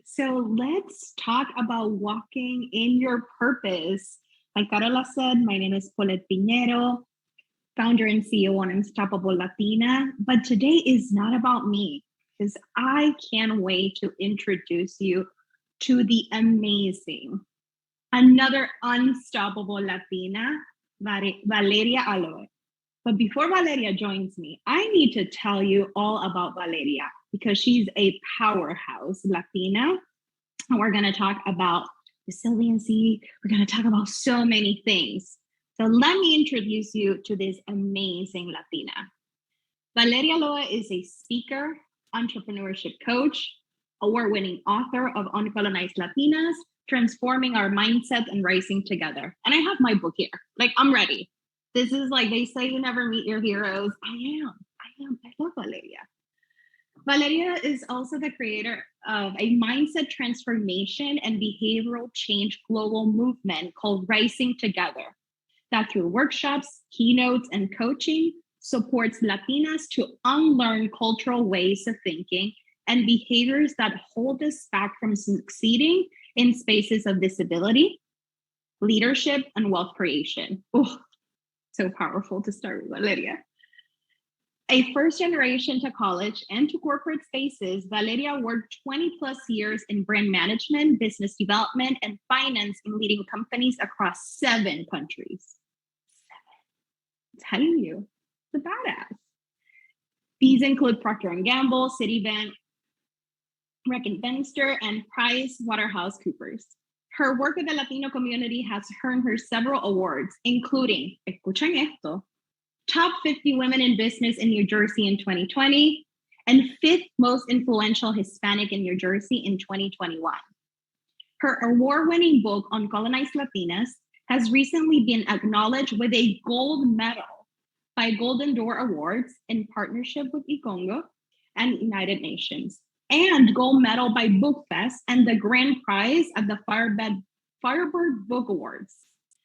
So let's talk about walking in your purpose. Like Carola said, my name is Paulette Pinheiro, founder and CEO on Unstoppable Latina. But today is not about me, because I can't wait to introduce you to the amazing, another unstoppable Latina, Valeria Aloe. But before Valeria joins me, I need to tell you all about Valeria because she's a powerhouse Latina. And we're going to talk about resiliency. We're going to talk about so many things. So let me introduce you to this amazing Latina. Valeria Aloe is a speaker, entrepreneurship coach, award-winning author of Uncolonized Latinas, Transforming Our Mindset and Rising Together. And I have my book here. Like, I'm ready. This is like they say you never meet your heroes. I am. I love Valeria. Valeria is also the creator of a mindset transformation and behavioral change global movement called Rising Together, that through workshops, keynotes, and coaching supports Latinas to unlearn cultural ways of thinking and behaviors that hold us back from succeeding in spaces of visibility, leadership, and wealth creation. Oh, so powerful to start with Valeria. A first generation to college and to corporate spaces, Valeria worked 20 plus years in brand management, business development, and finance in leading companies across 7 countries. 7. I'm telling you, it's a badass. These include Procter & Gamble, Citibank, Reckitt-Benckiser, and PricewaterhouseCoopers. Her work with the Latino community has earned her several awards, including, escuchen esto, Top 50 Women in Business in New Jersey in 2020, and 5th most influential Hispanic in New Jersey in 2021. Her award-winning book, Uncolonized Latinas, has recently been acknowledged with a gold medal by Golden Door Awards in partnership with Icongo and United Nations, and gold medal by BookFest and the grand prize at the Firebird Book Awards.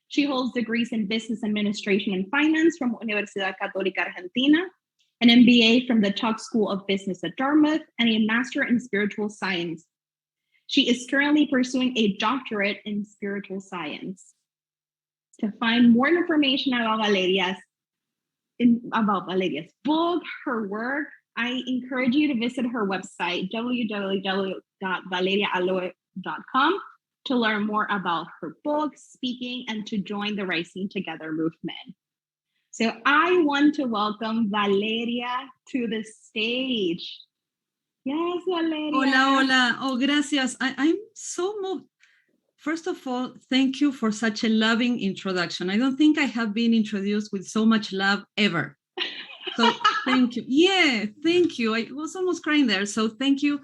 She holds degrees in business administration and finance from Universidad Católica Argentina, an MBA from the Tuck School of Business at Dartmouth, and a master in spiritual science. She is currently pursuing a doctorate in spiritual science. To find more information about Valeria's book, her work, I encourage you to visit her website, www.valeriaaloe.com, to learn more about her book, speaking, and to join the Rising Together movement. So I want to welcome Valeria to the stage. Yes, Valeria. Hola. Oh, gracias. I'm so moved. First of all, thank you for such a loving introduction. I don't think I have been introduced with so much love ever. So thank you. Yeah, thank you. I was almost crying there. So thank you.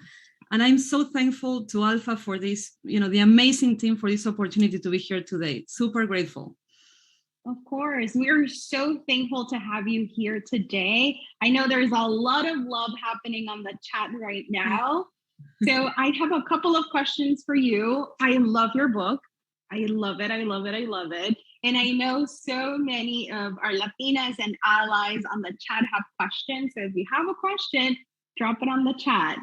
And I'm so thankful to ALPFA for this, the amazing team for this opportunity to be here today. Super grateful. Of course. We are so thankful to have you here today. I know there's a lot of love happening on the chat right now. So I have a couple of questions for you. I love your book. I love it. And I know so many of our Latinas and allies on the chat have questions. So if you have a question, drop it on the chat.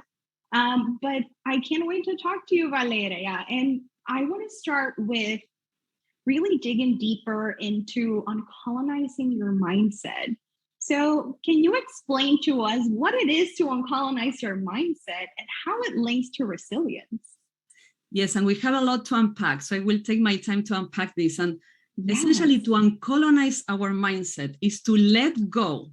But I can't wait to talk to you, Valeria. And I want to start with really digging deeper into uncolonizing your mindset. So can you explain to us what it is to uncolonize your mindset and how it links to resilience? Yes, and we have a lot to unpack. So I will take my time to unpack this. And essentially, to uncolonize our mindset is to let go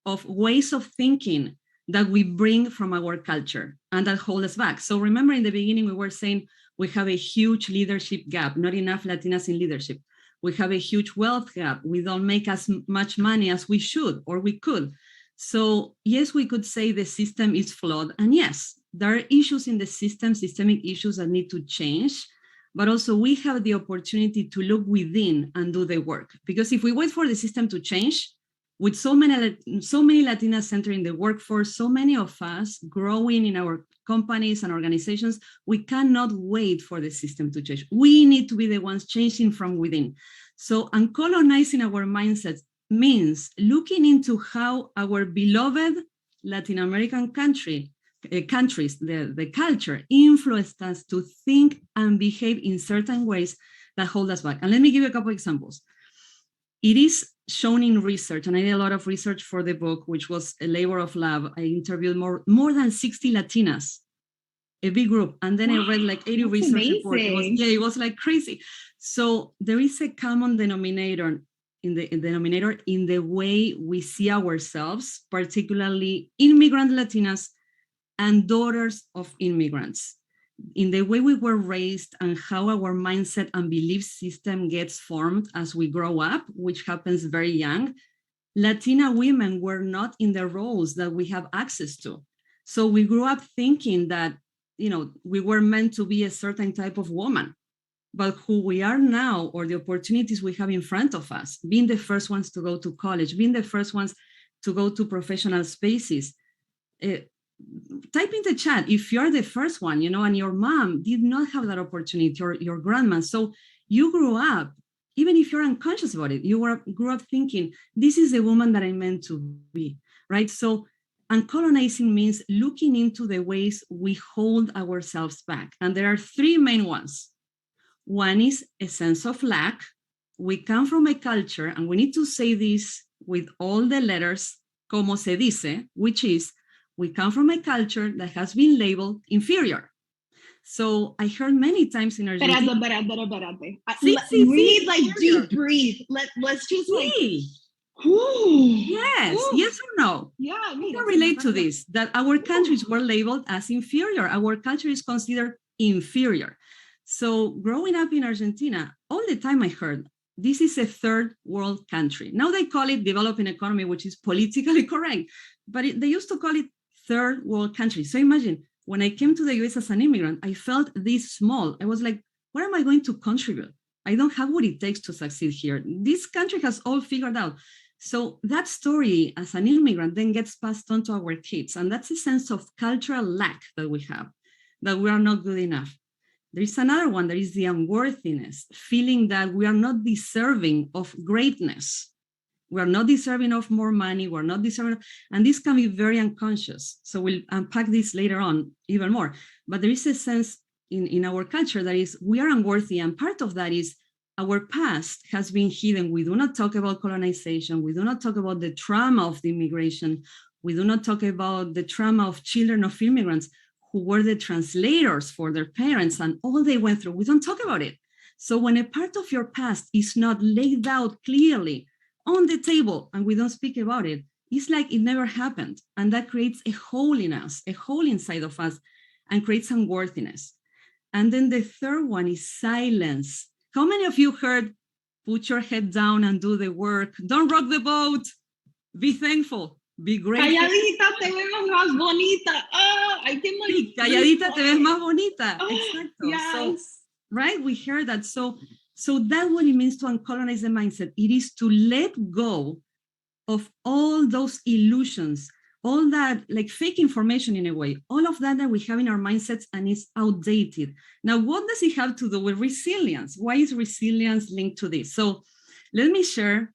of ways of thinking that we bring from our culture and that hold us back. So remember in the beginning, we were saying we have a huge leadership gap, not enough Latinas in leadership. We have a huge wealth gap. We don't make as much money as we should or we could. So yes, we could say the system is flawed. And yes, there are issues in the system, systemic issues that need to change. But also we have the opportunity to look within and do the work. Because if we wait for the system to change, with so many Latinas entering the workforce, so many of us growing in our companies and organizations, we cannot wait for the system to change. We need to be the ones changing from within. So uncolonizing our mindsets means looking into how our beloved Latin American country countries, the culture influenced us to think and behave in certain ways that hold us back. And let me give you a couple examples. It is shown in research, and I did a lot of research for the book, which was a labor of love. I interviewed more than 60 Latinas, a big group, and then I read like 80 research reports. It was like crazy. So there is a common denominator in the way we see ourselves, particularly immigrant Latinas and daughters of immigrants, in the way we were raised and how our mindset and belief system gets formed as we grow up, which happens very young. Latina women were not in the roles that we have access to. So we grew up thinking that, we were meant to be a certain type of woman, but who we are now, or the opportunities we have in front of us, being the first ones to go to college, being the first ones to go to professional spaces, type in the chat if you're the first one, and your mom did not have that opportunity, or your grandma. So you grew up, even if you're unconscious about it, you grew up thinking, this is the woman that I'm meant to be, right? So uncolonizing means looking into the ways we hold ourselves back. And there are three main ones. One is a sense of lack. We come from a culture, and we need to say this with all the letters, como se dice, which is, we come from a culture that has been labeled inferior. So I heard many times in Argentina. Espérate. We need like deep breathe. Let's just like. Yes or no? Yeah, I can relate to this, that our countries were labeled as inferior. Our culture is considered inferior. So growing up in Argentina, all the time I heard, this is a third world country. Now they call it developing economy, which is politically correct, but they used to call it third world country. So imagine, when I came to the US as an immigrant, I felt this small. I was like, what am I going to contribute? I don't have what it takes to succeed here. This country has all figured out. So that story as an immigrant then gets passed on to our kids. And that's a sense of cultural lack that we have, that we are not good enough. There is another one, that is the unworthiness, feeling that we are not deserving of greatness. We are not deserving of more money. We're not deserving and this can be very unconscious. So we'll unpack this later on even more. But there is a sense in our culture that is, we are unworthy. And part of that is our past has been hidden. We do not talk about colonization. We do not talk about the trauma of the immigration. We do not talk about the trauma of children of immigrants who were the translators for their parents and all they went through. We don't talk about it. So when a part of your past is not laid out clearly on the table and we don't speak about it, it's like it never happened. And that creates a hole in us, a hole inside of us, and creates unworthiness. And then the third one is silence. How many of you heard, put your head down and do the work, don't rock the boat, be thankful, be grateful. Calladita te ves más bonita. I can like. Calladita te ves más bonita. Exacto. Yes. So, right, we heard that. So that's what it means to uncolonize the mindset. It is to let go of all those illusions, all that like fake information in a way, all of that we have in our mindsets and is outdated. Now, what does it have to do with resilience? Why is resilience linked to this? So let me start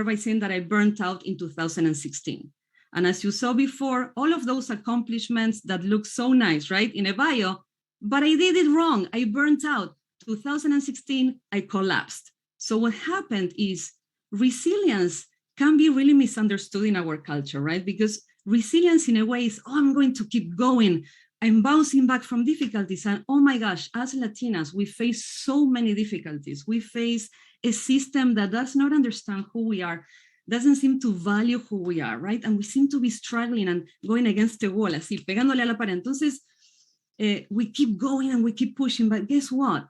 by saying that I burnt out in 2016. And as you saw before, all of those accomplishments that look so nice, right, in a bio, but I did it wrong. I burnt out. 2016, I collapsed. So what happened is resilience can be really misunderstood in our culture, right? Because resilience in a way is, I'm going to keep going. I'm bouncing back from difficulties. And oh my gosh, as Latinas, we face so many difficulties. We face a system that does not understand who we are, doesn't seem to value who we are, right? And we seem to be struggling and going against the wall, así, pegándole a la pared. Entonces, we keep going and we keep pushing, but guess what?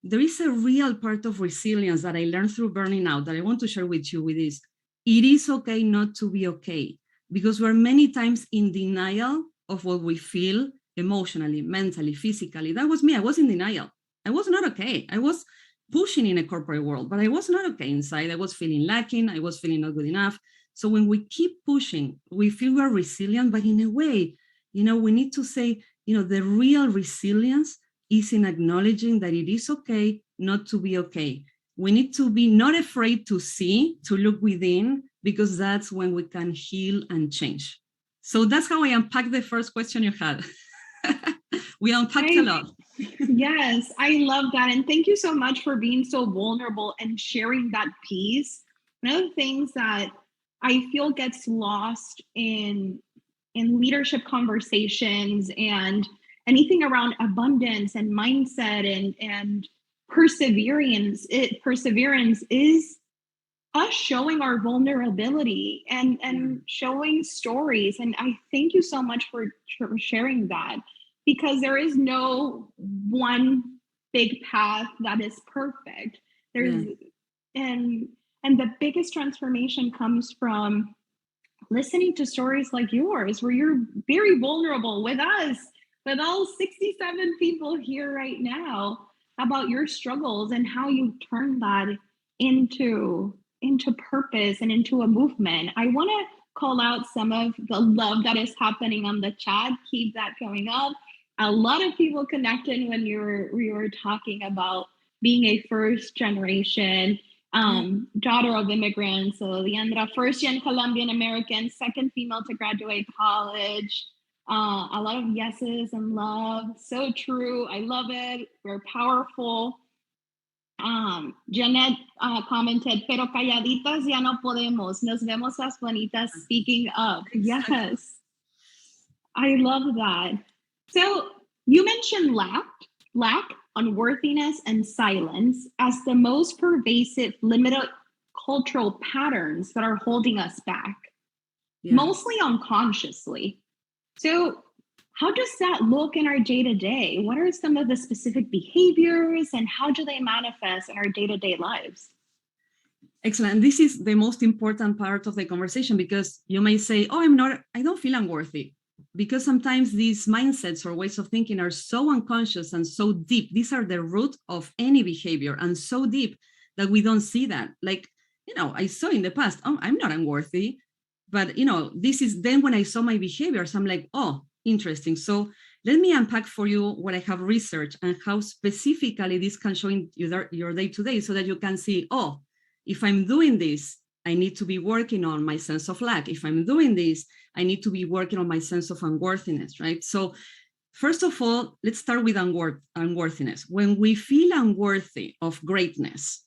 There is a real part of resilience that I learned through burning out that I want to share with you with this. It is okay not to be okay, because we're many times in denial of what we feel emotionally, mentally, physically. That was me. I was in denial. I was not okay. I was pushing in a corporate world, but I was not okay inside. I was feeling lacking. I was feeling not good enough. So when we keep pushing, we feel we're resilient, but in a way, we need to say, the real resilience is in acknowledging that it is okay not to be okay. We need to be not afraid to see, to look within, because that's when we can heal and change. So that's how I unpacked the first question you had. We unpacked a lot. Yes, I love that. And thank you so much for being so vulnerable and sharing that piece. One of the things that I feel gets lost in leadership conversations and anything around abundance and mindset and perseverance is us showing our vulnerability and showing stories. And I thank you so much for sharing that, because there is no one big path that is perfect. There's and the biggest transformation comes from listening to stories like yours, where you're very vulnerable with us, with all 67 people here right now, about your struggles and how you turn that into purpose and into a movement. I want to call out some of the love that is happening on the chat. Keep that going up. A lot of people connected when we were talking about being a first generation daughter of immigrants. So Leandra, first gen Colombian American, second female to graduate college. A lot of yeses and love. So true. I love it. We're powerful. Janet commented, pero calladitas ya no podemos. Nos vemos las bonitas speaking up. Exactly. Yes. I love that. So you mentioned lack, unworthiness, and silence as the most pervasive limited cultural patterns that are holding us back, mostly unconsciously. So how does that look in our day-to-day? What are some of the specific behaviors and how do they manifest in our day-to-day lives? Excellent. This is the most important part of the conversation, because you may say, oh, I don't feel unworthy. Because sometimes these mindsets or ways of thinking are so unconscious and so deep. These are the root of any behavior, and so deep that we don't see that. Like, I saw in the past, oh, I'm not unworthy. But, this is then when I saw my behaviors, I'm like, oh, interesting. So let me unpack for you what I have researched and how specifically this can show in your day-to-day, so that you can see, oh, if I'm doing this, I need to be working on my sense of lack. If I'm doing this, I need to be working on my sense of unworthiness, right? So first of all, let's start with unworthiness. When we feel unworthy of greatness,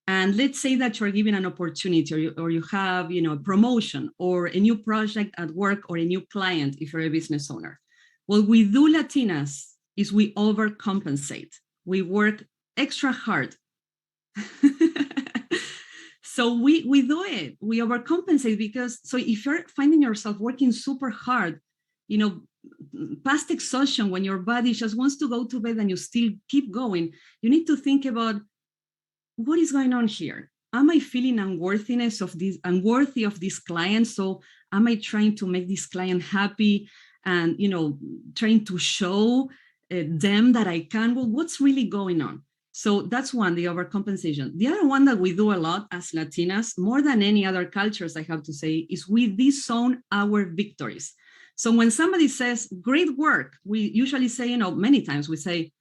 and let's say that you're given an opportunity or you have, a promotion or a new project at work or a new client, if you're a business owner, what we do, Latinas, is we overcompensate. We work extra hard. So we do it, we overcompensate, because so if you're finding yourself working super hard, past exhaustion, when your body just wants to go to bed and you still keep going, you need to think about what is going on here. Am I feeling unworthy of this client? So am I trying to make this client happy and, trying to show them that I can? Well, what's really going on? So that's one, the overcompensation. The other one that we do a lot as Latinas, more than any other cultures, I have to say, is we disown our victories. So when somebody says, great work, we usually say, many times we say,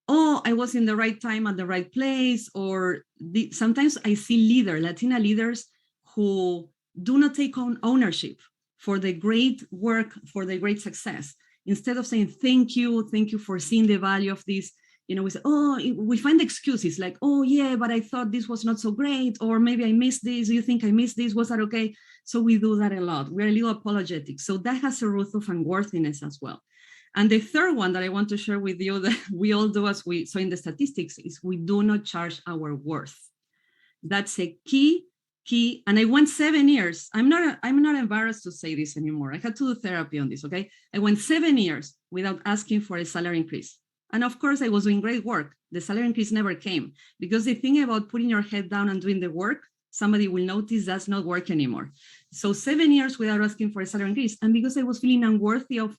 oh, I was in the right time at the right place. Or sometimes I see Latina leaders who do not take on ownership for the great work, for the great success. Instead of saying, thank you for seeing the value of this, we say, oh, we find excuses like, oh yeah, but I thought this was not so great, or maybe I missed this. Do you think I missed this? Was that okay? So we do that a lot. We're a little apologetic. So that has a root of unworthiness as well. And the third one that I want to share with you that we all do so in the statistics is we do not charge our worth. That's a key. And I went 7 years. I'm not embarrassed to say this anymore. I had to do therapy on this, okay? I went 7 years without asking for a salary increase. And of course, I was doing great work. The salary increase never came, because the thing about putting your head down and doing the work, somebody will notice that's not work anymore. So 7 years without asking for a salary increase. And because I was feeling unworthy of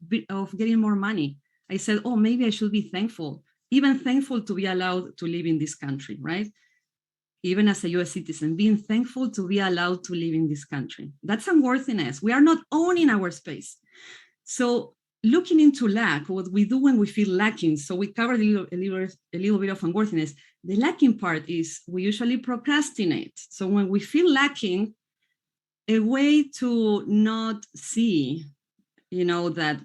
getting more money, I said, oh, maybe I should be thankful, even thankful to be allowed to live in this country, right? Even as a US citizen, being thankful to be allowed to live in this country. That's unworthiness. We are not owning our space. So looking into lack, what we do when we feel lacking, so we covered a little bit of unworthiness. The lacking part is we usually procrastinate. So when we feel lacking, a way to not see that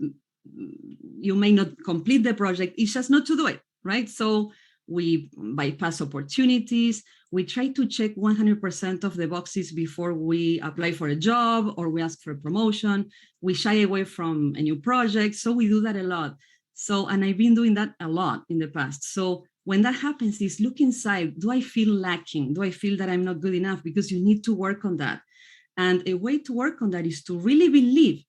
you may not complete the project. It's just not to do it, right? So we bypass opportunities. We try to check 100% of the boxes before we apply for a job or we ask for a promotion. We shy away from a new project. So we do that a lot. So, and I've been doing that a lot in the past. So when that happens, is look inside. Do I feel lacking? Do I feel that I'm not good enough? Because you need to work on that. And a way to work on that is to really believe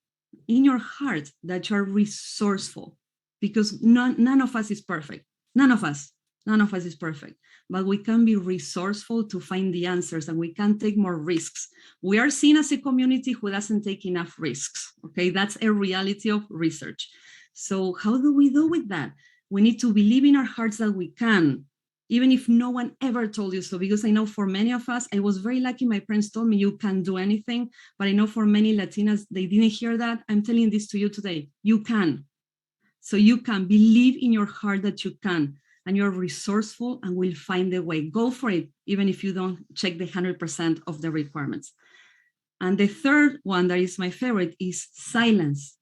in your heart that you're resourceful, because none of us is perfect. None of us is perfect, but we can be resourceful to find the answers, and we can take more risks. We are seen as a community who doesn't take enough risks. Okay, that's a reality of research. So how do we do with that? We need to believe in our hearts that we can, even if no one ever told you so, because I know for many of us, I was very lucky. My parents told me you can't do anything, but I know for many Latinas, they didn't hear that. I'm telling this to you today, you can. So you can believe in your heart that you can, and you're resourceful and will find a way. Go for it, even if you don't check the 100% of the requirements. And the third one that is my favorite is silence.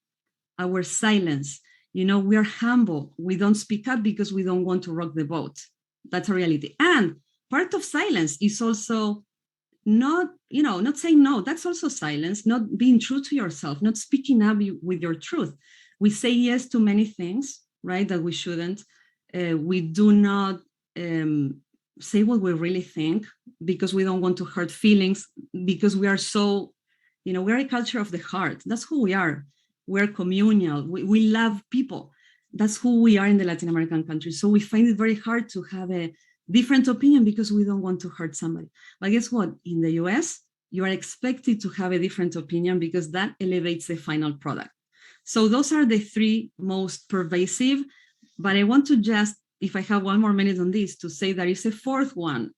Our silence. We are humble. We don't speak up because we don't want to rock the boat. That's a reality. And part of silence is also not saying no. That's also silence, not being true to yourself, not speaking up with your truth. We say yes to many things, right, that we shouldn't. We do not say what we really think because we don't want to hurt feelings, because we are so, we're a culture of the heart. That's who we are. We're communal. We love people. That's who we are in the Latin American countries. So we find it very hard to have a different opinion because we don't want to hurt somebody. But guess what? In the US, you are expected to have a different opinion because that elevates the final product. So those are the three most pervasive. But I want to just, if I have one more minute on this, to say there is a fourth one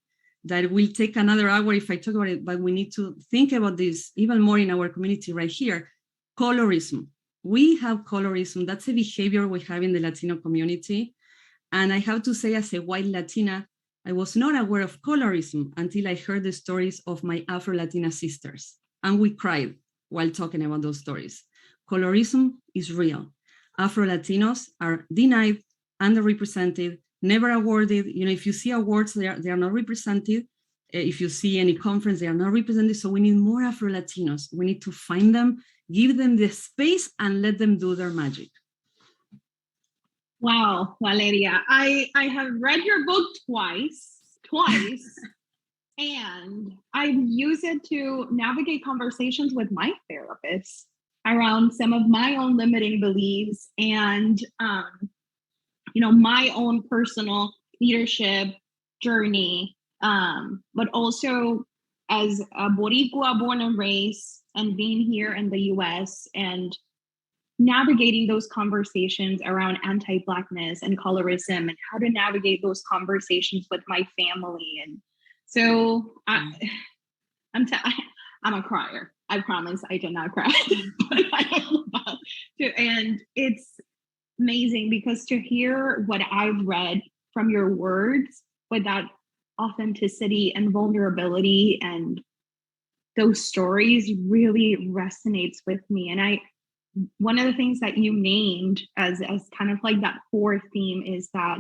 that will take another hour if I talk about it, but we need to think about this even more in our community right here. Colorism. We have colorism. That's a behavior we have in the Latino community. And I have to say, as a white Latina, I was not aware of colorism until I heard the stories of my Afro-Latina sisters. And we cried while talking about those stories. Colorism is real. Afro-Latinos are denied, underrepresented, never awarded. If you see awards, they are not represented. If you see any conference, they are not represented. So we need more Afro-Latinos. We need to find them, give them the space, and let them do their magic. Wow, Valeria, I have read your book twice, and I've used it to navigate conversations with my therapist around some of my own limiting beliefs and, my own personal leadership journey, but also as a Boricua born and raised and being here in the US and navigating those conversations around anti-Blackness and colorism and how to navigate those conversations with my family. And so I'm a crier. I promise I did not cry, but I am about to. And it's amazing because to hear what I've read from your words with that authenticity and vulnerability and those stories really resonates with me. And one of the things that you named as kind of like that core theme is that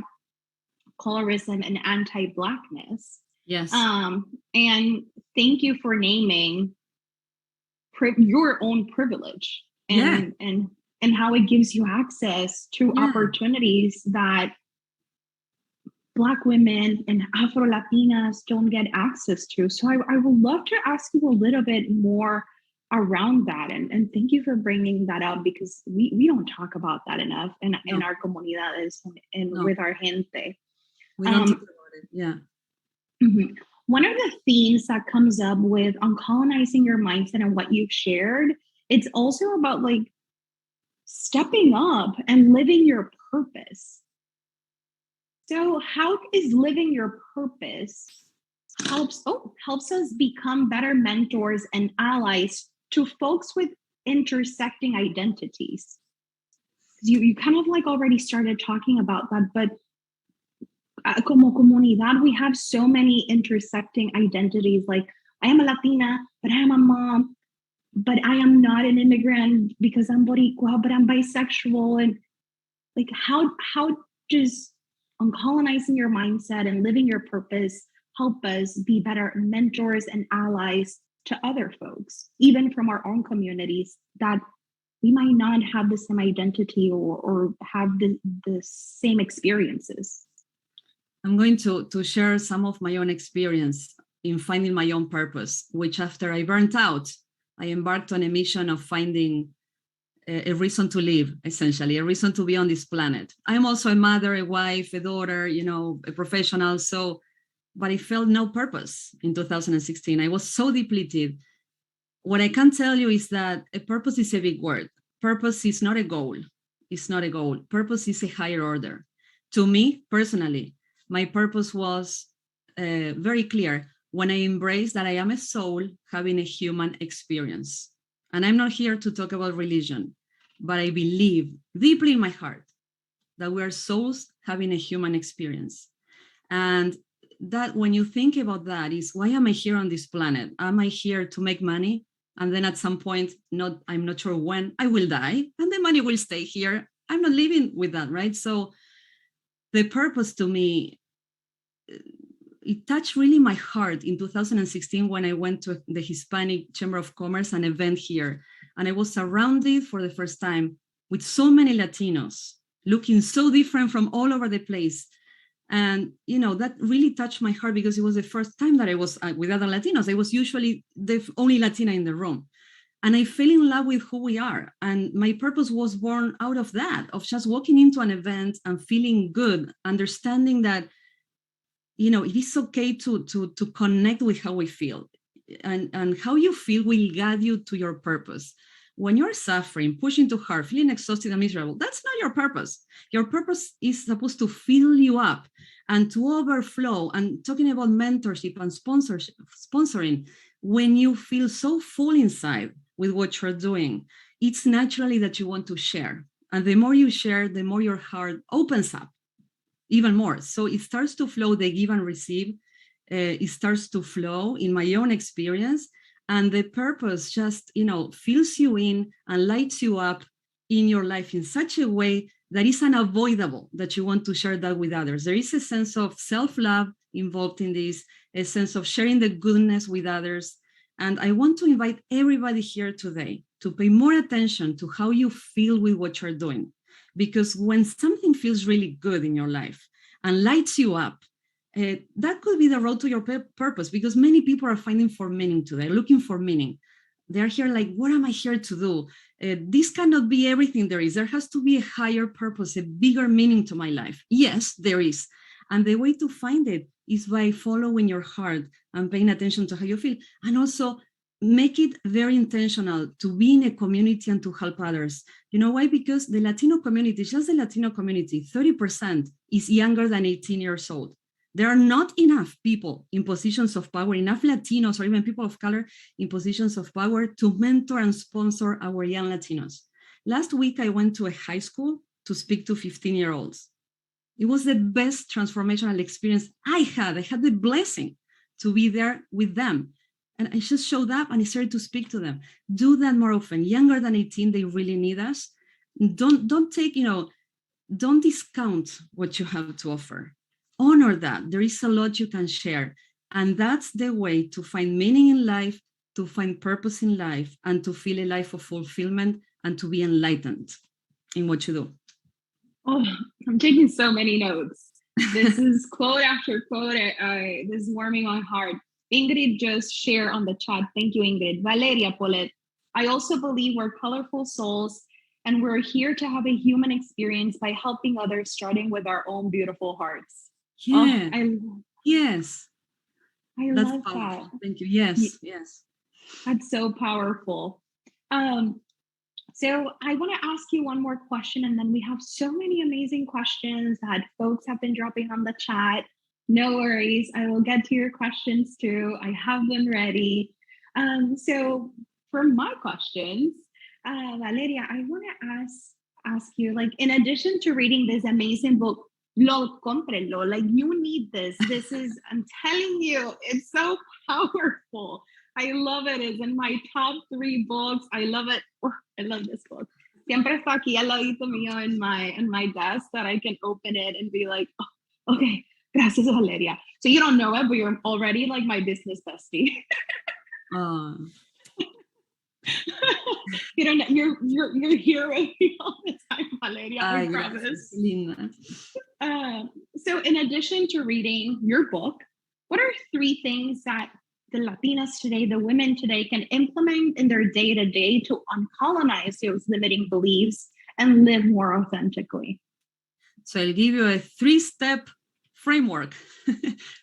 colorism and anti-Blackness. Yes. And thank you for naming your own privilege and how it gives you access to opportunities that Black women and Afro-Latinas don't get access to. So I would love to ask you a little bit more around that. And thank you for bringing that up because we don't talk about that enough in our comunidades and with our gente. We don't talk about it. Yeah. Mm-hmm. One of the themes that comes up with uncolonizing your mindset and what you've shared, it's also about like stepping up and living your purpose. So how is living your purpose helps us become better mentors and allies to folks with intersecting identities? You kind of like already started talking about that, but como comunidad, we have so many intersecting identities. Like I am a Latina, but I am a mom, but I am not an immigrant because I'm Boricua, but I'm bisexual. And like, how does uncolonizing your mindset and living your purpose help us be better mentors and allies to other folks, even from our own communities that we might not have the same identity or have the same experiences? I'm going to share some of my own experience in finding my own purpose, which after I burnt out, I embarked on a mission of finding a reason to live, essentially, a reason to be on this planet. I'm also a mother, a wife, a daughter, a professional. But I felt no purpose in 2016. I was so depleted. What I can tell you is that a purpose is a big word. Purpose is not a goal. It's not a goal. Purpose is a higher order. To me, personally, my purpose was very clear when I embraced that I am a soul having a human experience. And I'm not here to talk about religion, but I believe deeply in my heart that we are souls having a human experience. And that when you think about that is, why am I here on this planet? Am I here to make money? And then at some point, I'm not sure when, I will die and the money will stay here. I'm not living with that, right? So the purpose to me, it touched really my heart in 2016 when I went to the Hispanic Chamber of Commerce, an event here. And I was surrounded for the first time with so many Latinos looking so different from all over the place. And, that really touched my heart because it was the first time that I was with other Latinos. I was usually the only Latina in the room. And I fell in love with who we are. And my purpose was born out of that, of just walking into an event and feeling good, understanding that, it is okay to connect with how we feel. And how you feel will guide you to your purpose. When you're suffering, pushing too hard, feeling exhausted and miserable, that's not your purpose. Your purpose is supposed to fill you up and to overflow. And talking about mentorship and sponsoring, when you feel so full inside with what you're doing, it's naturally that you want to share. And the more you share, the more your heart opens up even more. So it starts to flow, the give and receive. It starts to flow in my own experience. And the purpose just, fills you in and lights you up in your life in such a way that is unavoidable that you want to share that with others. There is a sense of self-love involved in this, a sense of sharing the goodness with others. And I want to invite everybody here today to pay more attention to how you feel with what you're doing. Because when something feels really good in your life and lights you up, that could be the road to your purpose, because many people are finding for meaning today, looking for meaning. They're here like, what am I here to do? This cannot be everything there is. There has to be a higher purpose, a bigger meaning to my life. Yes, there is. And the way to find it is by following your heart and paying attention to how you feel. And also make it very intentional to be in a community and to help others. You know why? Because the Latino community, just the Latino community, 30% is younger than 18 years old. There are not enough people in positions of power, enough Latinos or even people of color in positions of power to mentor and sponsor our young Latinos. Last week, I went to a high school to speak to 15-year-olds. It was the best transformational experience I had. I had the blessing to be there with them. And I just showed up and I started to speak to them. Do that more often. Younger than 18, they really need us. Don't take, don't discount what you have to offer. Honor that. There is a lot you can share. And that's the way to find meaning in life, to find purpose in life, and to feel a life of fulfillment and to be enlightened in what you do. Oh, I'm taking so many notes. This is quote after quote. This is warming my heart. Ingrid just shared on the chat. Thank you, Ingrid. Valeria Paulette. I also believe we're colorful souls and we're here to have a human experience by helping others, starting with our own beautiful hearts. Yeah. Yes. I That's love powerful. that. Thank you. Yes. That's so powerful. So I want to ask you one more question, and then we have so many amazing questions that folks have been dropping on the chat. No worries, I will get to your questions too. I have them ready. So for my questions, Valeria, I want to ask you, like, in addition to reading this amazing book, cómprelo, like, you need this. This is, I'm telling you, it's so powerful. I love it. It's in my top 3 books. I love it. Oh, I love this book. Siempre está aquí al ladito mío in my desk that I can open it and be like, oh, okay, gracias, Valeria. So you don't know it, but you're already like my business bestie. You don't know, you're here with me all the time, Valeria. I promise. So in addition to reading your book, what are 3 things that the Latinas today, the women today, can implement in their day-to-day to uncolonize those limiting beliefs and live more authentically? So I'll give you a 3-step framework.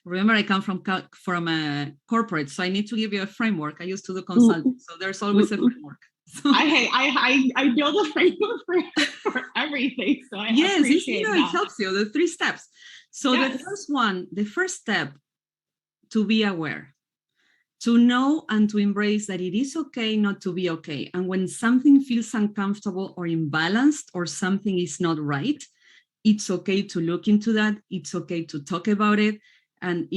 Remember, I come from a corporate, so I need to give you a framework. I used to do consulting, so there's always a framework. So, I build a framework for everything. So I appreciate that. It helps you, the 3 steps. So yes. The first step, to be aware, to know and to embrace that it is okay not to be okay. And when something feels uncomfortable or imbalanced or something is not right, it's okay to look into that. It's okay to talk about it. And,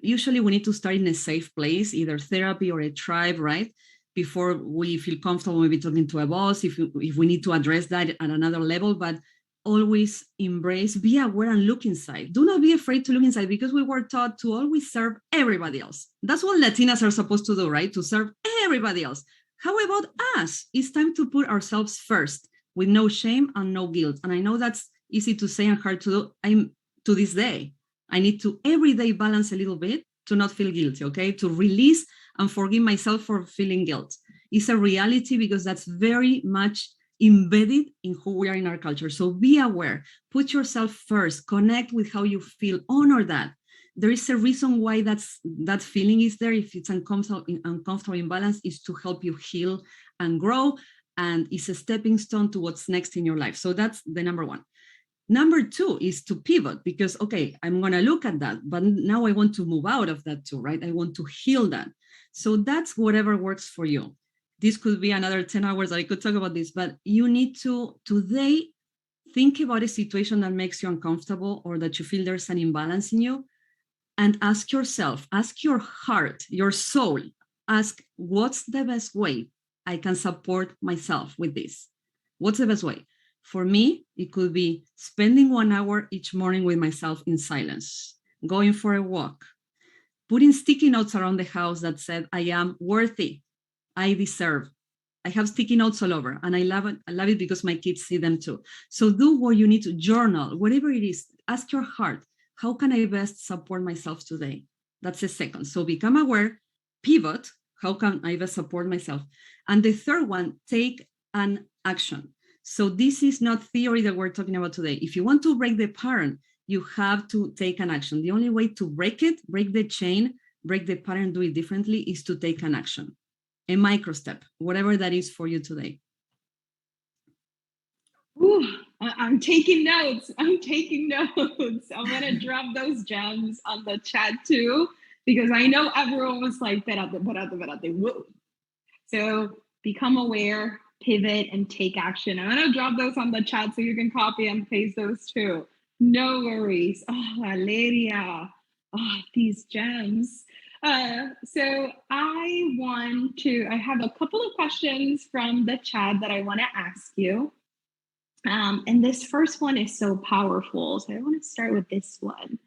usually we need to start in a safe place, either therapy or a tribe, right? Before we feel comfortable maybe talking to a boss, if we need to address that at another level, but always embrace, be aware and look inside. Do not be afraid to look inside, because we were taught to always serve everybody else. That's what Latinas are supposed to do, right? To serve everybody else. How about us? It's time to put ourselves first with no shame and no guilt. And I know that's easy to say and hard to do. To this day, I need to every day balance a little bit to not feel guilty, okay? To release and forgive myself for feeling guilt. It's a reality because that's very much embedded in who we are in our culture. So be aware, put yourself first, connect with how you feel, honor that. There is a reason why that feeling is there. If it's uncomfortable imbalance, is to help you heal and grow, and it's a stepping stone to what's next in your life. So that's the number 1. Number 2 is to pivot, because, okay, I'm going to look at that, but now I want to move out of that too, right? I want to heal that. So that's whatever works for you. This could be another 10 hours that I could talk about this, but you need to today think about a situation that makes you uncomfortable or that you feel there's an imbalance in you, and ask yourself, ask your heart, your soul, ask, what's the best way I can support myself with this? What's the best way? For me, it could be spending 1 hour each morning with myself in silence, going for a walk, putting sticky notes around the house that said, I am worthy, I deserve. I have sticky notes all over, and I love it. I love it because my kids see them too. So do what you need to, journal, whatever it is. Ask your heart, how can I best support myself today? That's the second. So become aware, pivot, how can I best support myself? And the third one, take an action. So this is not theory that we're talking about today. If you want to break the pattern, you have to take an action. The only way to break it, break the chain, break the pattern, do it differently, is to take an action. A micro step, whatever that is for you today. Ooh, I'm taking notes. I'm going to drop those gems on the chat too, because I know everyone was like, whoa. So become aware, pivot, and take action. I'm going to drop those on the chat so you can copy and paste those too. No worries. Oh, Valeria. Oh, these gems. So I have a couple of questions from the chat that I want to ask you. And this first one is so powerful. So I want to start with this one.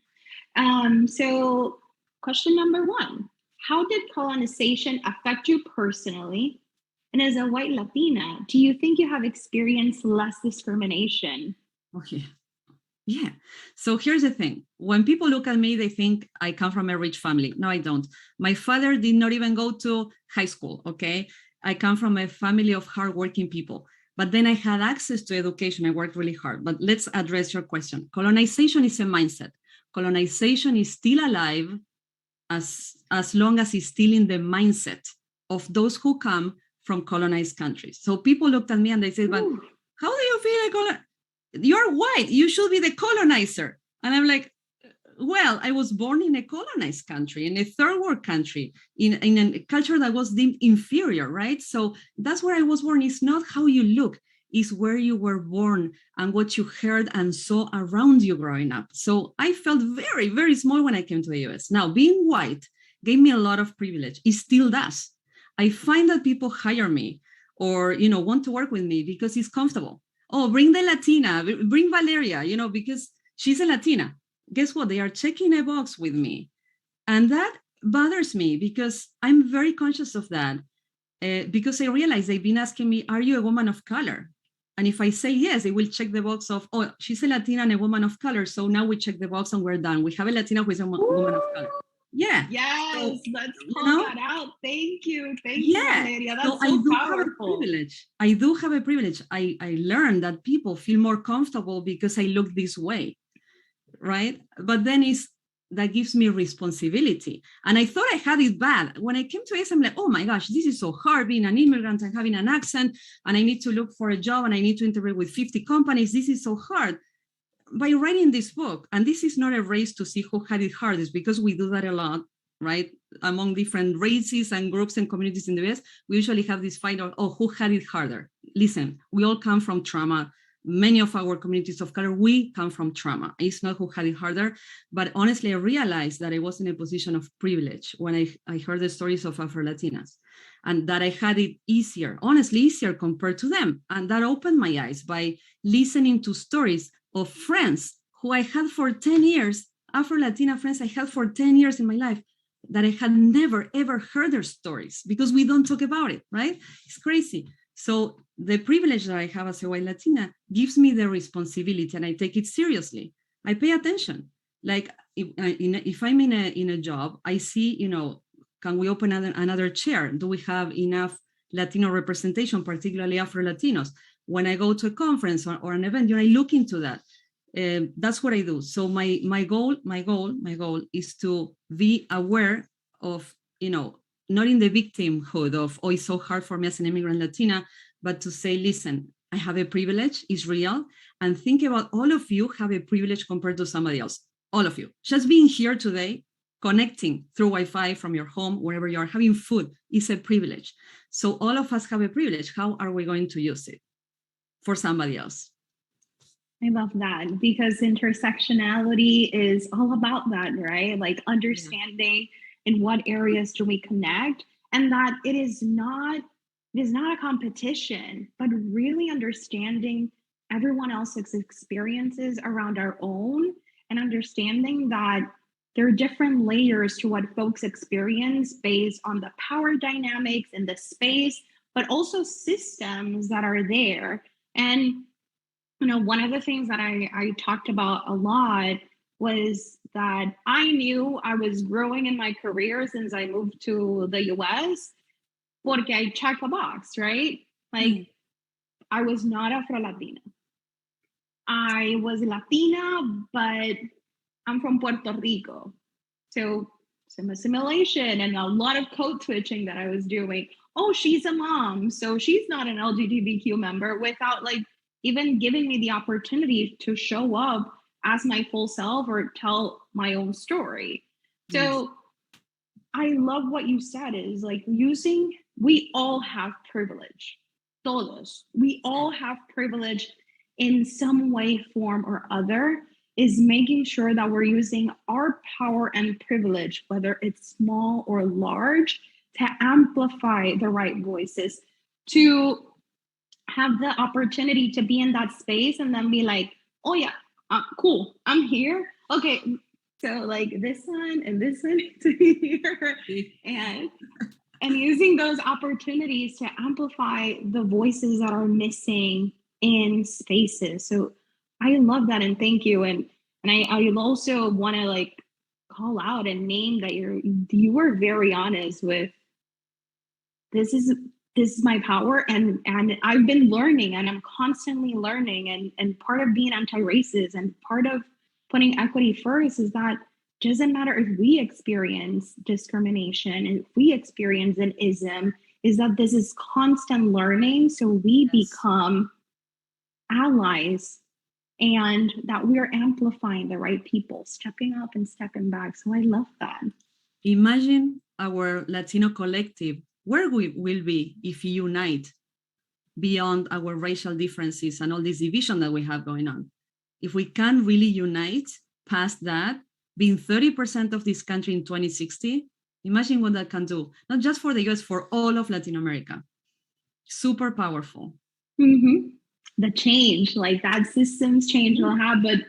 So question number 1, how did colonization affect you personally? And as a white Latina, do you think you have experienced less discrimination? Okay. Yeah. So here's the thing. When people look at me, they think I come from a rich family. No, I don't. My father did not even go to high school. Okay. I come from a family of hardworking people. But then I had access to education. I worked really hard. But let's address your question. Colonization is a mindset. Colonization is still alive as long as it's still in the mindset of those who come from colonized countries. So people looked at me and they said, but how do you feel like you're white, you should be the colonizer? And I'm like, well, I was born in a colonized country, in a third world country, in a culture that was deemed inferior, right? So that's where I was born. It's not how you look, it's where you were born and what you heard and saw around you growing up. So I felt very, very small when I came to the US. Now, being white gave me a lot of privilege. It still does. I find that people hire me or, want to work with me because it's comfortable. Oh, bring the Latina, bring Valeria, because she's a Latina. Guess what? They are checking a box with me. And that bothers me because I'm very conscious of that. Because I realize they've been asking me, are you a woman of color? And if I say yes, they will check the box of, oh, she's a Latina and a woman of color. So now we check the box and we're done. We have a Latina who is a woman of color. Yeah. Yes, so, let's call that out. Thank you. Thank you, Valeria. That's so powerful. I do have a privilege. I learned that people feel more comfortable because I look this way, right? But then that gives me responsibility. And I thought I had it bad. When I came to ACE, I'm like, oh my gosh, this is so hard being an immigrant and having an accent, and I need to look for a job and I need to interview with 50 companies. This is so hard. By writing this book, and this is not a race to see who had it hardest, because we do that a lot, right? Among different races and groups and communities in the US, we usually have this fight of, oh, who had it harder? Listen, we all come from trauma. Many of our communities of color, we come from trauma. It's not who had it harder, but honestly, I realized that I was in a position of privilege when I heard the stories of Afro-Latinas, and that I had it easier, honestly easier compared to them. And that opened my eyes by listening to stories of friends who I had for 10 years, Afro-Latina friends I had for 10 years in my life, that I had never, ever heard their stories because we don't talk about it, right? It's crazy. So the privilege that I have as a white Latina gives me the responsibility, and I take it seriously. I pay attention. Like if I'm in a job, I see, can we open another chair? Do we have enough Latino representation, particularly Afro-Latinos? When I go to a conference or an event, I look into that. That's what I do. So my goal is to be aware of, not in the victimhood of, oh, it's so hard for me as an immigrant Latina, but to say, listen, I have a privilege, it's real, and think about all of you have a privilege compared to somebody else. All of you. Just being here today, connecting through Wi-Fi from your home, wherever you are, having food is a privilege. So all of us have a privilege. How are we going to use it for somebody else? I love that, because intersectionality is all about that, right? Like understanding in what areas do we connect, and that it is not a competition, but really understanding everyone else's experiences around our own, and understanding that there are different layers to what folks experience based on the power dynamics in the space, but also systems that are there. And one of the things that I talked about a lot was that I knew I was growing in my career since I moved to the US, porque I checked the box, right? Like, I was not Afro-Latina. I was Latina, but I'm from Puerto Rico. So some assimilation and a lot of code switching that I was doing. Oh, she's a mom, so she's not an LGBTQ member, without even giving me the opportunity to show up as my full self or tell my own story. So I love what you said, is we all have privilege. Todos. We all have privilege in some way, form, or other, is making sure that we're using our power and privilege, whether it's small or large, to amplify the right voices, to have the opportunity to be in that space and then be like, oh yeah, cool, I'm here. Okay, so this one and this one to here, and using those opportunities to amplify the voices that are missing in spaces. So I love that, and thank you. And I also want to call out and name that you were very honest with, this is my power, and I've been learning, and I'm constantly learning, and part of being anti-racist and part of putting equity first is that doesn't matter if we experience discrimination, if we experience an ism, is that this is constant learning, so we become allies, and that we're amplifying the right people, stepping up and stepping back. So I love that. Imagine our Latino collective, where we will be if we unite beyond our racial differences and all this division that we have going on. If we can really unite past that, being 30% of this country in 2060, Imagine what that can do, not just for the US, for all of Latin America. Super powerful. Mm-hmm. The change, like that systems change will have, but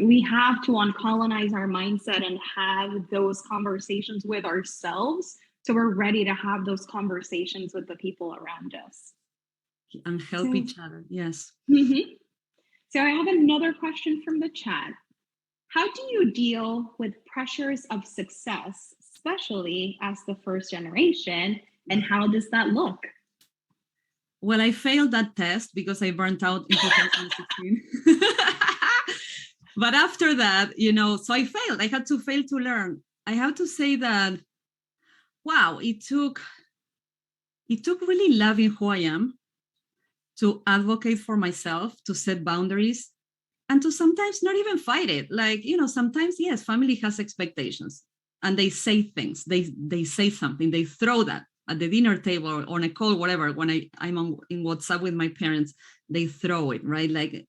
we have to uncolonize our mindset and have those conversations with ourselves, so we're ready to have those conversations with the people around us and help each other. Yes. Mm-hmm. So I have another question from the chat. How do you deal with pressures of success, especially as the first generation, and how does that look? Well, I failed that test because I burnt out in 2016. But after that, so I failed. I had to fail to learn. I have to say that, wow, it took really loving who I am to advocate for myself, to set boundaries, and to sometimes not even fight it. Like, sometimes, yes, family has expectations and they say things, they say something, they throw that at the dinner table or on a call, whatever. When I'm in WhatsApp with my parents, they throw it, right? Like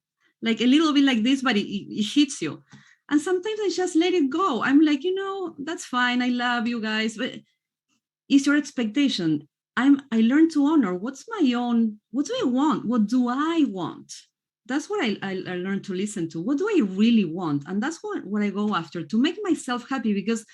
a little bit like this, but it hits you. And sometimes I just let it go. I'm like, that's fine. I love you guys, but it's your expectation. I learned to honor what do I want? What do I want? That's what I learned to listen to. What do I really want? And that's what I go after, to make myself happy, because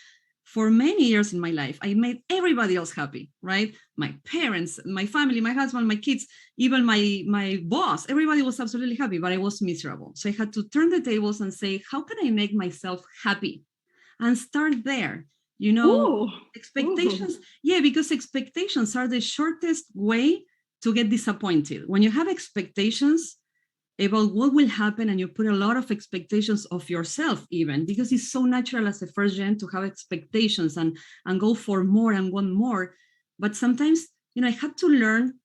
for many years in my life, I made everybody else happy, right? My parents, my family, my husband, my kids, even my boss, everybody was absolutely happy, but I was miserable. So I had to turn the tables and say, how can I make myself happy? And start there. Expectations. Yeah, because expectations are the shortest way to get disappointed. When you have expectations about what will happen, and you put a lot of expectations of yourself, even because it's so natural as a first gen to have expectations and go for more and want more. But sometimes, I had to learn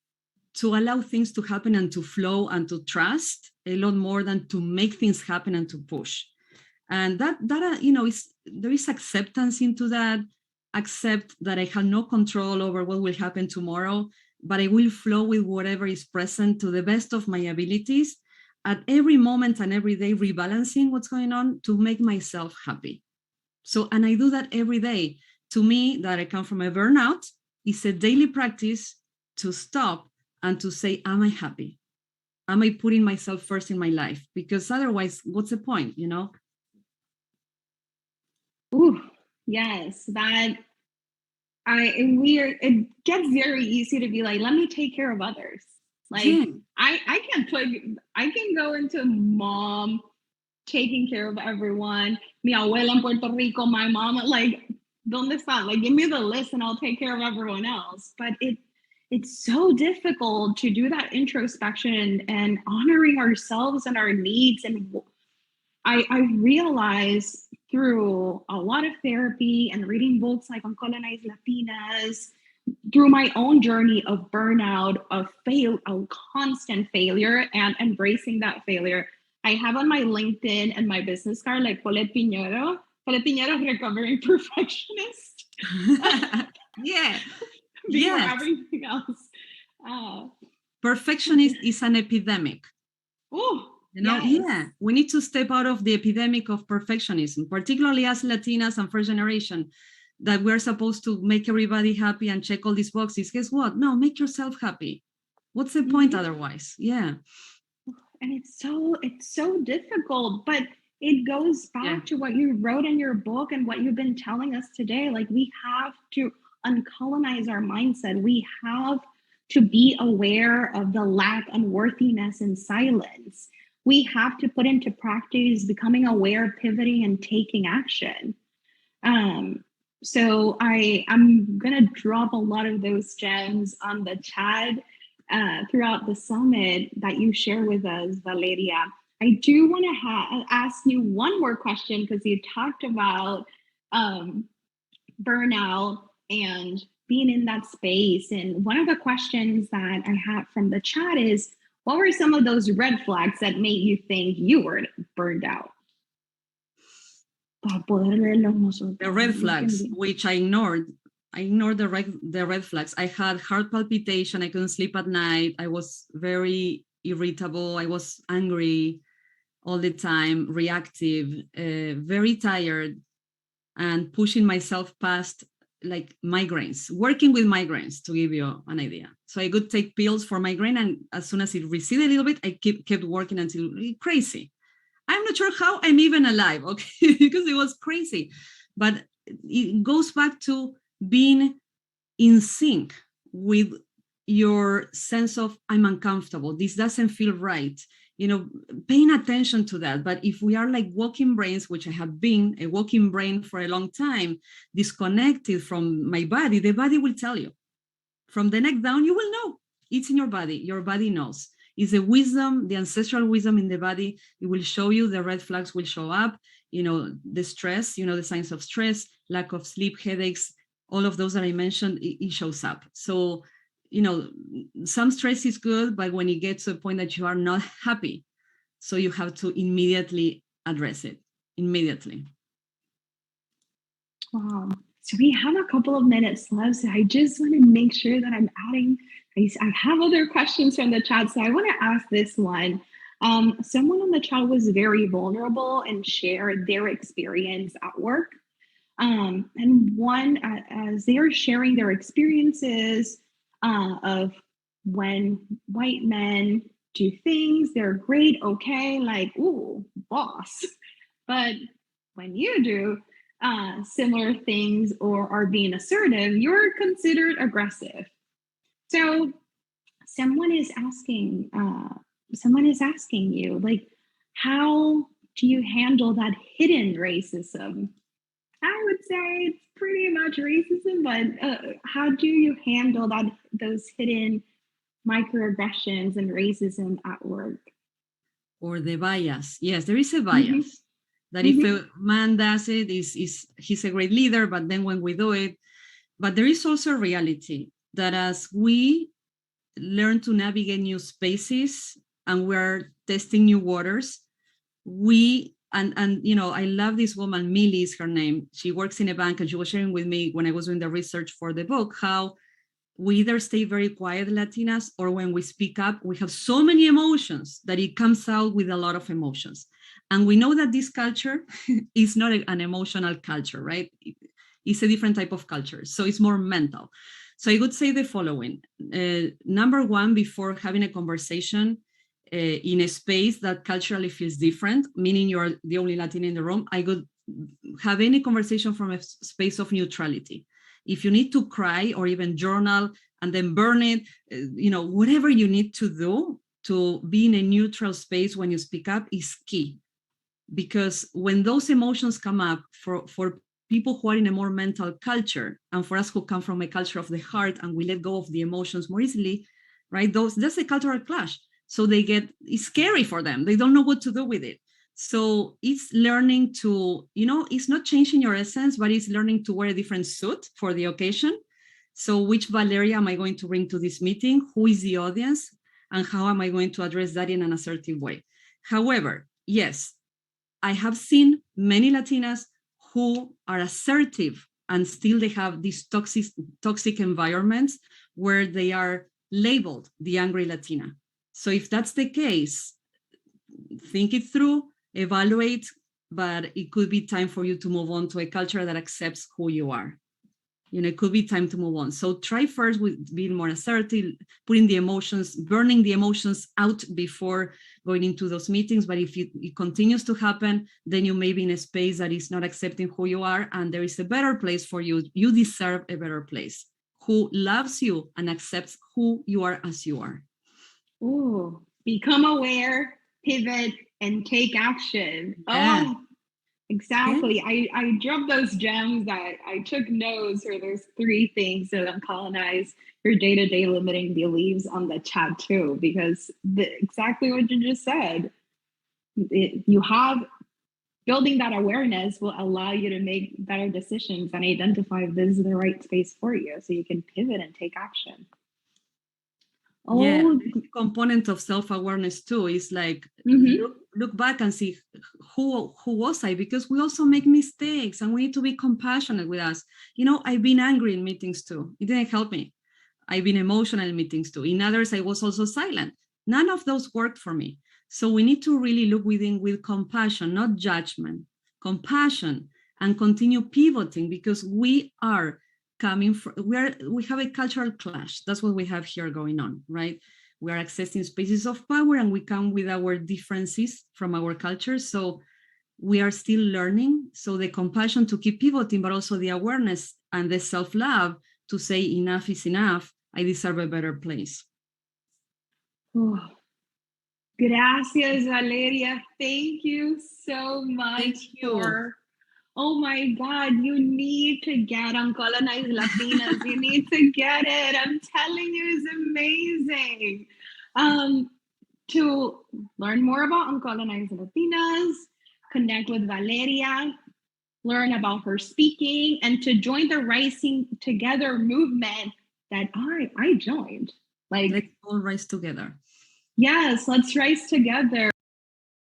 to allow things to happen and to flow and to trust a lot more than to make things happen and to push. And that there is acceptance into that. Accept that I have no control over what will happen tomorrow, but I will flow with whatever is present to the best of my abilities at every moment and every day, rebalancing what's going on to make myself happy. So, and I do that every day. To me, that I come from a burnout, is a daily practice to stop and to say, am I happy? Am I putting myself first in my life? Because otherwise, what's the point, Ooh, yes, it gets very easy to be like, let me take care of others. Like, yeah. I can go into mom, taking care of everyone. Mi abuela en Puerto Rico, my mama, like, ¿dónde está? Like, give me the list and I'll take care of everyone else. But it's so difficult to do that introspection and honoring ourselves and our needs. And I realized through a lot of therapy and reading books like Uncolonized Latinas, through my own journey of burnout, of constant failure, and embracing that failure. I have on my LinkedIn and my business card, like Paulette Piñero. Paulette Piñero, recovering perfectionist. Yeah. Before everything else. Perfectionist is an epidemic. Oh, yes. Yeah, we need to step out of the epidemic of perfectionism, particularly as Latinas and first generation, that we're supposed to make everybody happy and check all these boxes. Guess what? No, make yourself happy. What's the point otherwise? Yeah. And it's so difficult, but it goes back to what you wrote in your book and what you've been telling us today. Like, we have to uncolonize our mindset. We have to be aware of the lack, unworthiness, and silence. We have to put into practice becoming aware, pivoting, and taking action. So I'm going to drop a lot of those gems on the chat throughout the summit that you share with us, Valeria. I do want to ask you one more question, because you talked about burnout and being in that space. And one of the questions that I have from the chat is, what were some of those red flags that made you think you were burned out? The red flags, which I ignored. I ignored the red flags. I had heart palpitation. I couldn't sleep at night. I was very irritable. I was angry all the time, reactive, very tired, and pushing myself past like migraines, working with migraines, to give you an idea. So I could take pills for migraine, and as soon as it receded a little bit, I kept working until crazy. I'm not sure how I'm even alive, okay, because it was crazy. But it goes back to being in sync with your sense of, I'm uncomfortable, this doesn't feel right, paying attention to that. But if we are like walking brains, which I have been a walking brain for a long time, disconnected from my body, the body will tell you. From the neck down, you will know. It's in your body knows. It's the wisdom, the ancestral wisdom in the body. It will show you, the red flags will show up, the stress, the signs of stress, lack of sleep, headaches, all of those that I mentioned, it shows up. So, some stress is good, but when it gets to a point that you are not happy, so you have to immediately address it, immediately. Wow. So we have a couple of minutes left. So I just want to make sure that I'm adding, I have other questions from the chat. So I want to ask this one. Someone on the chat was very vulnerable and shared their experience at work. And one, as they are sharing their experiences of when white men do things, they're great, okay, like, ooh, boss. But when you do similar things or are being assertive, you're considered aggressive. So someone is asking you, like, how do you handle that hidden racism? I would say it's pretty much racism, but how do you handle those hidden microaggressions and racism at work? Or the bias. Yes, there is a bias. Mm-hmm. That if a man does it, he's a great leader, but then when we do it, but there is also a reality that as we learn to navigate new spaces and we're testing new waters, I love this woman, Millie is her name. She works in a bank, and she was sharing with me when I was doing the research for the book, how we either stay very quiet, Latinas, or when we speak up, we have so many emotions that it comes out with a lot of emotions. And we know that this culture is not an emotional culture, right? It's a different type of culture. So it's more mental. So I would say the following. Number one, before having a conversation in a space that culturally feels different, meaning you're the only Latina in the room, I would have any conversation from a space of neutrality. If you need to cry or even journal and then burn it, whatever you need to do to be in a neutral space when you speak up is key. Because when those emotions come up for people who are in a more mental culture, and for us who come from a culture of the heart and we let go of the emotions more easily, right? That's a cultural clash. So it's scary for them. They don't know what to do with it. So it's learning to, it's not changing your essence, but it's learning to wear a different suit for the occasion. So which Valeria am I going to bring to this meeting? Who is the audience? And how am I going to address that in an assertive way? However, yes, I have seen many Latinas who are assertive and still they have these toxic environments where they are labeled the angry Latina. So if that's the case, think it through, evaluate, but it could be time for you to move on to a culture that accepts who you are. It could be time to move on. So try first with being more assertive, putting the emotions, burning the emotions out before going into those meetings. But if it continues to happen, then you may be in a space that is not accepting who you are, and there is a better place for you. You deserve a better place, who loves you and accepts who you are as you are. Ooh, become aware, pivot, and take action. Yeah. Oh, exactly. Yeah. I dropped those gems. I took notes for those 3 things to uncolonize your day-to-day limiting beliefs on the chat too, because exactly what you just said. Building that awareness will allow you to make better decisions and identify if this is the right space for you, so you can pivot and take action. Yeah, the component of self-awareness too is like look back and see who was I, because we also make mistakes and we need to be compassionate with us. I've been angry in meetings too. It didn't help me. I've been emotional in meetings too. In others, I was also silent. None of those worked for me. So we need to really look within with compassion, not judgment, compassion, and continue pivoting, because we are coming from, we have a cultural clash. That's what we have here going on, right? We are accessing spaces of power and we come with our differences from our culture. So we are still learning. So the compassion to keep pivoting, but also the awareness and the self-love to say enough is enough. I deserve a better place. Oh, gracias, Valeria. Thank you so much. Thank you. Oh my God, you need to get Uncolonized Latinas. You need to get it. I'm telling you, it's amazing. To learn more about Uncolonized Latinas, connect with Valeria, learn about her speaking, and to join the Rising Together movement that I joined. Let's all rise together. Yes, let's rise together.